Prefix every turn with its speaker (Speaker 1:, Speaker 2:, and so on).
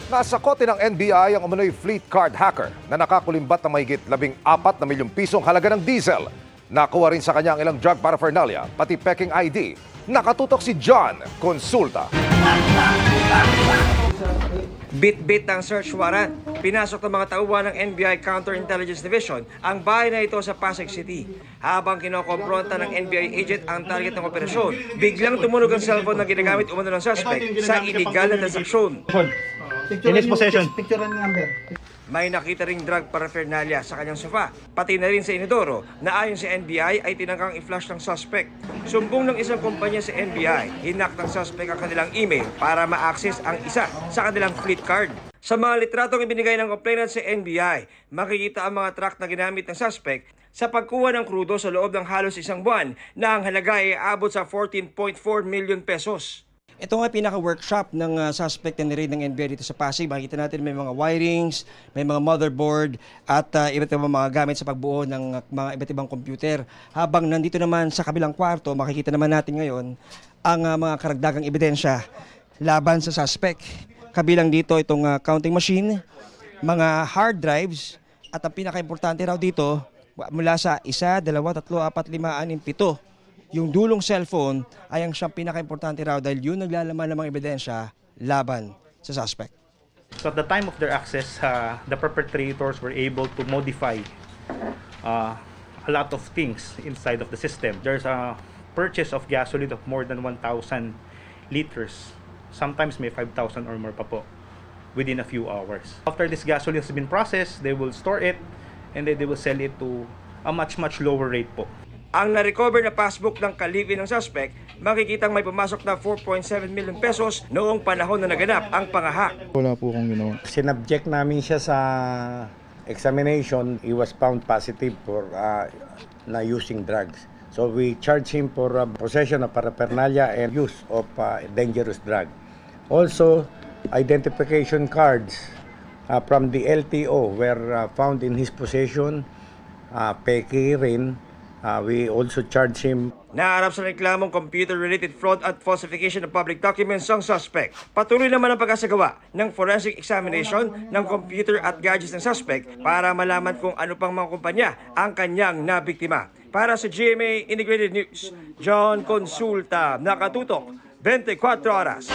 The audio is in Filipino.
Speaker 1: Nasa kote ng NBI ang umano'y fleet card hacker na nakakulimbat ng mahigit 14 na milyong pisong halaga ng diesel. Nakuha rin sa kanya ang ilang drug paraphernalia, pati peking ID. Nakatutok si John Consulta.
Speaker 2: Bit-bit ang search warrant. Pinasok ng mga tauhan ng NBI Counterintelligence Division ang bahay na ito sa Pasig City. Habang kinokompronta ng NBI agent ang target ng operasyon, biglang tumunog ang cellphone na ginagamit umano ng suspect sa iligal na transaksyon.
Speaker 3: In his possession.
Speaker 4: Picture and number.
Speaker 2: May nakita ring drug paraphernalia sa kanyang sofa, pati na rin sa inodoro na ayon sa NBI ay tinangkang i-flash ng suspect. Sumbong ng isang kumpanya sa NBI, hinak ng suspect ang kanilang email para ma-access ang isa sa kanilang fleet card. Sa mga litratong ibinigay ng complainant sa NBI, makikita ang mga truck na ginamit ng suspect sa pagkuha ng krudo sa loob ng halos isang buwan na ang halaga ay aabot sa 14.4 million pesos.
Speaker 5: Ito nga pinaka-workshop ng suspect na niraid ng NBI dito sa Pasig. Makikita natin may mga wirings, may mga motherboard at iba't ibang mga gamit sa pagbuo ng mga iba't ibang computer. Habang nandito naman sa kabilang kwarto, makikita naman natin ngayon ang mga karagdagang ebidensya laban sa suspect. Kabilang dito itong counting machine, mga hard drives at ang pinaka-importante raw dito mula sa 1, 2, 3, 4, 5, 6, 7. Yung dulong cellphone ay ang siyang pinaka-importante raw dahil yun naglalaman ng mga ebidensya laban sa suspect.
Speaker 3: So at the time of their access, the perpetrators were able to modify a lot of things inside of the system. There's a purchase of gasoline of more than 1,000 liters. Sometimes may 5,000 or more pa po within a few hours. After this gasoline has been processed, they will store it and then they will sell it to a much lower rate po.
Speaker 2: Ang na-recover na passbook ng kalibin ng suspect, makikitang may pumasok na 4.7 million pesos noong panahon na naganap ang pangahak.
Speaker 6: Wala po akong ginawa.
Speaker 7: Sinubject namin siya sa examination. He was found positive for na using drugs. So we charge him for possession of paraphernalia and use of dangerous drug. Also, identification cards from the LTO were found in his possession. Peki rin. We also charge him.
Speaker 2: Naharap sa reklamong computer-related fraud at falsification of public documents ang suspect. Patuloy naman ang pag-asagawa ng forensic examination ng computer at gadgets ng suspect para malaman kung ano pang mga kumpanya ang kanyang nabiktima. Para sa GMA Integrated News, John Consulta, nakatutok 24 oras.